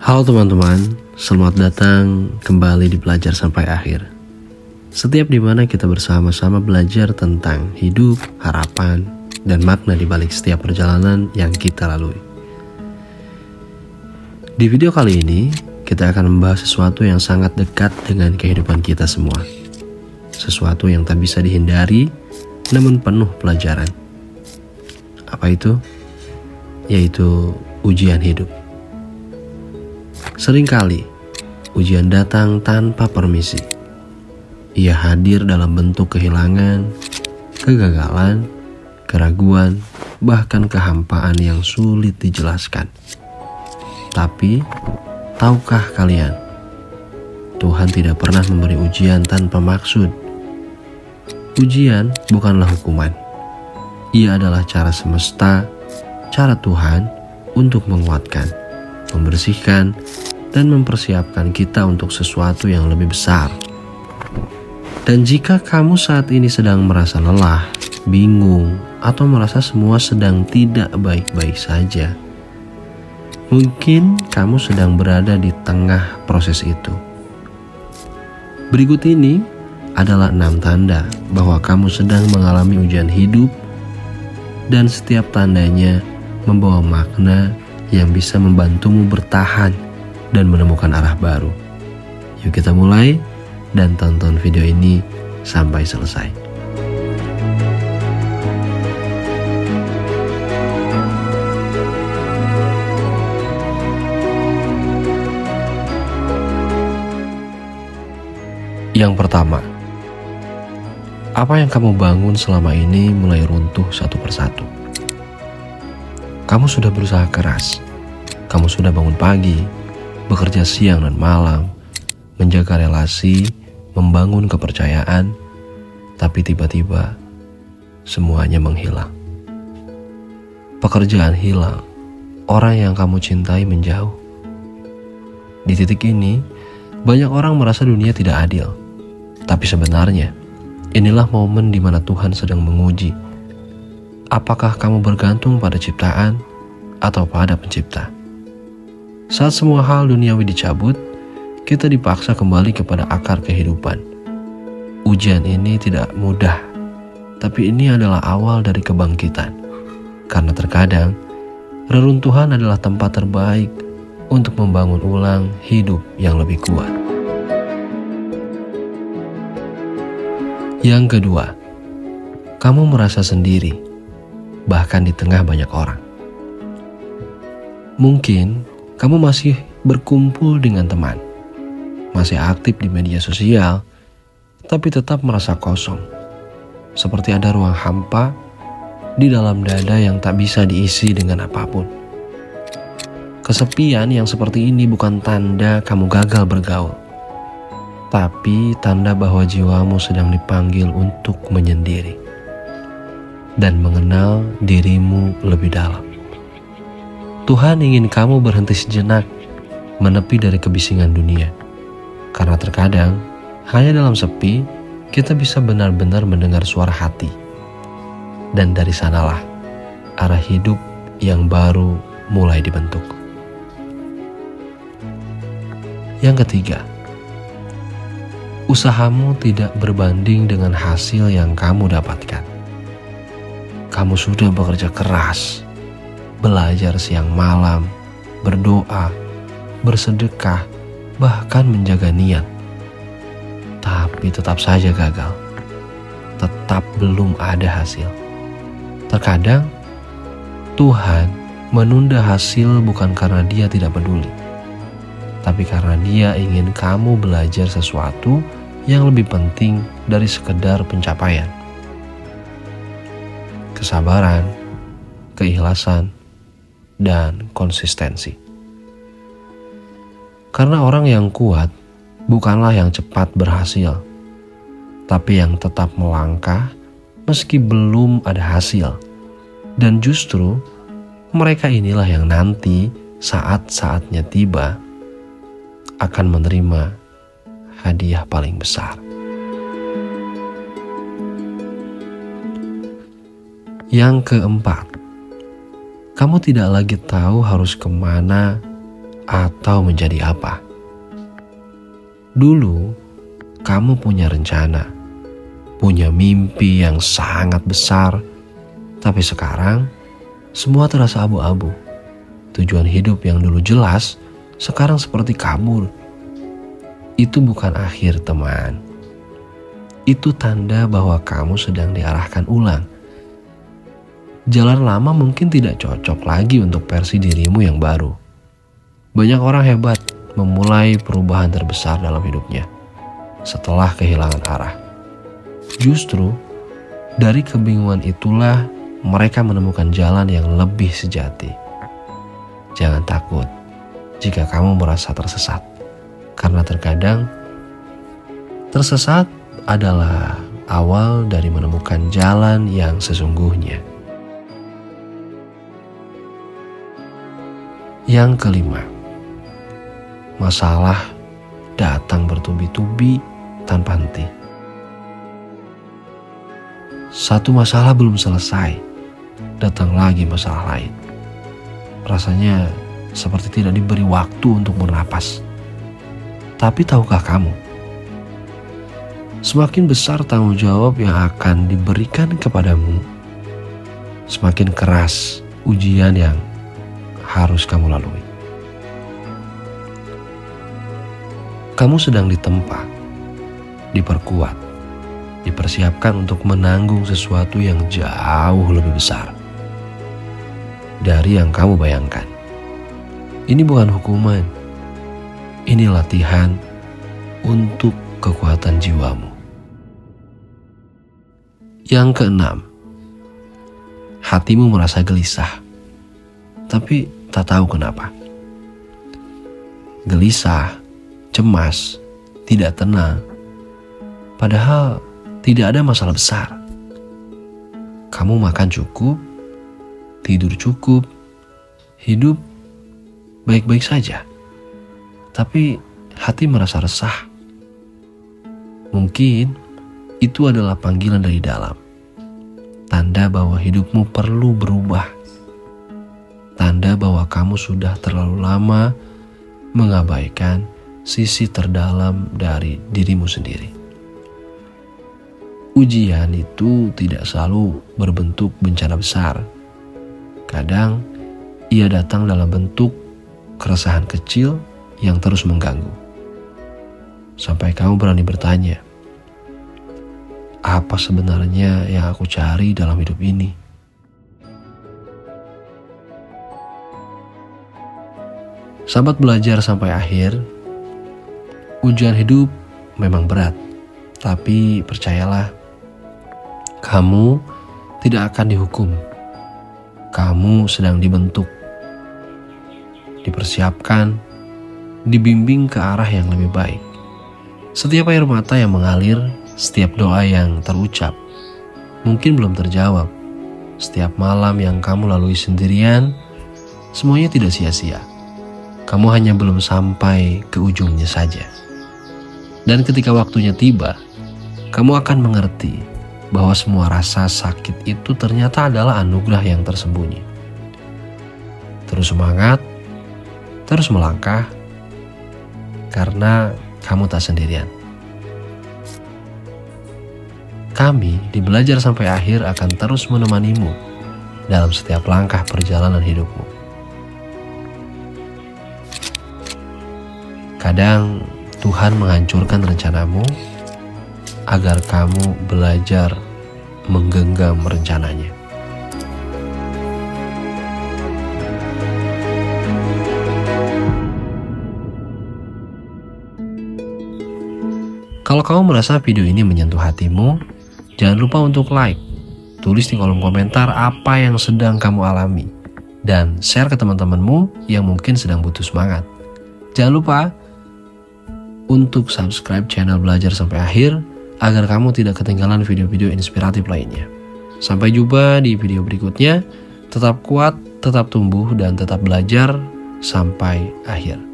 Halo teman-teman, selamat datang kembali di Belajar Sampai Akhir. Setiap dimana kita bersama-sama belajar tentang hidup, harapan, dan makna di balik setiap perjalanan yang kita lalui. Di video kali ini, kita akan membahas sesuatu yang sangat dekat dengan kehidupan kita semua. Sesuatu yang tak bisa dihindari, namun penuh pelajaran. Apa itu? Yaitu ujian hidup. Seringkali, ujian datang tanpa permisi. Ia hadir dalam bentuk kehilangan, kegagalan, keraguan, bahkan kehampaan yang sulit dijelaskan. Tapi, tahukah kalian, Tuhan tidak pernah memberi ujian tanpa maksud. Ujian bukanlah hukuman. Ia adalah cara semesta, cara Tuhan untuk menguatkan, membersihkan, dan mempersiapkan kita untuk sesuatu yang lebih besar. Dan jika kamu saat ini sedang merasa lelah, bingung, atau merasa semua sedang tidak baik-baik saja, mungkin kamu sedang berada di tengah proses itu. Berikut ini adalah 6 tanda bahwa kamu sedang mengalami ujian hidup, dan setiap tandanya membawa makna yang bisa membantumu bertahan dan menemukan arah baru. Yuk kita mulai dan tonton video ini sampai selesai. Yang pertama, apa yang kamu bangun selama ini mulai runtuh satu persatu. Kamu sudah berusaha keras, kamu sudah bangun pagi, bekerja siang dan malam, menjaga relasi, membangun kepercayaan, tapi tiba-tiba semuanya menghilang. Pekerjaan hilang, orang yang kamu cintai menjauh. Di titik ini, banyak orang merasa dunia tidak adil. Tapi sebenarnya, inilah momen di mana Tuhan sedang menguji. Apakah kamu bergantung pada ciptaan atau pada Pencipta? Saat semua hal duniawi dicabut, kita dipaksa kembali kepada akar kehidupan. Ujian ini tidak mudah, tapi ini adalah awal dari kebangkitan. Karena terkadang, reruntuhan adalah tempat terbaik untuk membangun ulang hidup yang lebih kuat. Yang kedua, kamu merasa sendiri, bahkan di tengah banyak orang. Mungkin kamu masih berkumpul dengan teman, masih aktif di media sosial, tapi tetap merasa kosong. Seperti ada ruang hampa di dalam dada yang tak bisa diisi dengan apapun. Kesepian yang seperti ini bukan tanda kamu gagal bergaul, tapi tanda bahwa jiwamu sedang dipanggil untuk menyendiri dan mengenal dirimu lebih dalam. Tuhan ingin kamu berhenti sejenak, menepi dari kebisingan dunia. Karena terkadang, hanya dalam sepi, kita bisa benar-benar mendengar suara hati. Dan dari sanalah, arah hidup yang baru mulai dibentuk. Yang ketiga, usahamu tidak berbanding dengan hasil yang kamu dapatkan. Kamu sudah bekerja keras, belajar siang malam, berdoa, bersedekah, bahkan menjaga niat. Tapi tetap saja gagal. Tetap belum ada hasil. Terkadang, Tuhan menunda hasil bukan karena Dia tidak peduli, tapi karena Dia ingin kamu belajar sesuatu yang lebih penting dari sekedar pencapaian. Kesabaran, keikhlasan, dan konsistensi. Karena orang yang kuat bukanlah yang cepat berhasil, tapi yang tetap melangkah meski belum ada hasil. Dan justru mereka inilah yang nanti saat-saatnya tiba akan menerima hadiah paling besar. Yang keempat, kamu tidak lagi tahu harus kemana atau menjadi apa. Dulu, kamu punya rencana, punya mimpi yang sangat besar, tapi sekarang semua terasa abu-abu. Tujuan hidup yang dulu jelas, sekarang seperti kabur. Itu bukan akhir, teman. Itu tanda bahwa kamu sedang diarahkan ulang. Jalan lama mungkin tidak cocok lagi untuk versi dirimu yang baru. Banyak orang hebat memulai perubahan terbesar dalam hidupnya setelah kehilangan arah. Justru dari kebingungan itulah mereka menemukan jalan yang lebih sejati. Jangan takut jika kamu merasa tersesat, karena terkadang tersesat adalah awal dari menemukan jalan yang sesungguhnya. Yang kelima, masalah datang bertubi-tubi tanpa henti. Satu masalah belum selesai, datang lagi masalah lain. Rasanya seperti tidak diberi waktu untuk bernapas. Tapi tahukah kamu, semakin besar tanggung jawab yang akan diberikan kepadamu, semakin keras ujian yang harus kamu lalui. Kamu sedang ditempa, diperkuat, dipersiapkan untuk menanggung sesuatu yang jauh lebih besar dari yang kamu bayangkan. Ini bukan hukuman, ini latihan untuk kekuatan jiwamu. Yang keenam, hatimu merasa gelisah, tapi tak tahu kenapa. Gelisah, cemas, tidak tenang, padahal tidak ada masalah besar. Kamu makan cukup, tidur cukup, hidup baik-baik saja, tapi hati merasa resah. Mungkin itu adalah panggilan dari dalam, tanda bahwa hidupmu perlu berubah, tanda bahwa kamu sudah terlalu lama mengabaikan sisi terdalam dari dirimu sendiri. Ujian itu tidak selalu berbentuk bencana besar. Kadang ia datang dalam bentuk keresahan kecil yang terus mengganggu. Sampai kamu berani bertanya, apa sebenarnya yang aku cari dalam hidup ini? Sahabat belajar sampai akhir, ujian hidup memang berat, tapi percayalah, kamu tidak akan dihukum. Kamu sedang dibentuk, dipersiapkan, dibimbing ke arah yang lebih baik. Setiap air mata yang mengalir, setiap doa yang terucap, mungkin belum terjawab. Setiap malam yang kamu lalui sendirian, semuanya tidak sia-sia. Kamu hanya belum sampai ke ujungnya saja. Dan ketika waktunya tiba, kamu akan mengerti bahwa semua rasa sakit itu ternyata adalah anugerah yang tersembunyi. Terus semangat, terus melangkah, karena kamu tak sendirian. Kami di Belajar Sampai Akhir akan terus menemanimu dalam setiap langkah perjalanan hidupmu. Kadang Tuhan menghancurkan rencanamu agar kamu belajar menggenggam rencananya. Kalau kamu merasa video ini menyentuh hatimu, jangan lupa untuk like, tulis di kolom komentar apa yang sedang kamu alami, dan share ke teman-temanmu yang mungkin sedang butuh semangat. Jangan lupa untuk subscribe channel Belajar Sampai Akhir agar kamu tidak ketinggalan video-video inspiratif lainnya. Sampai jumpa di video berikutnya. Tetap kuat, tetap tumbuh, dan tetap belajar sampai akhir.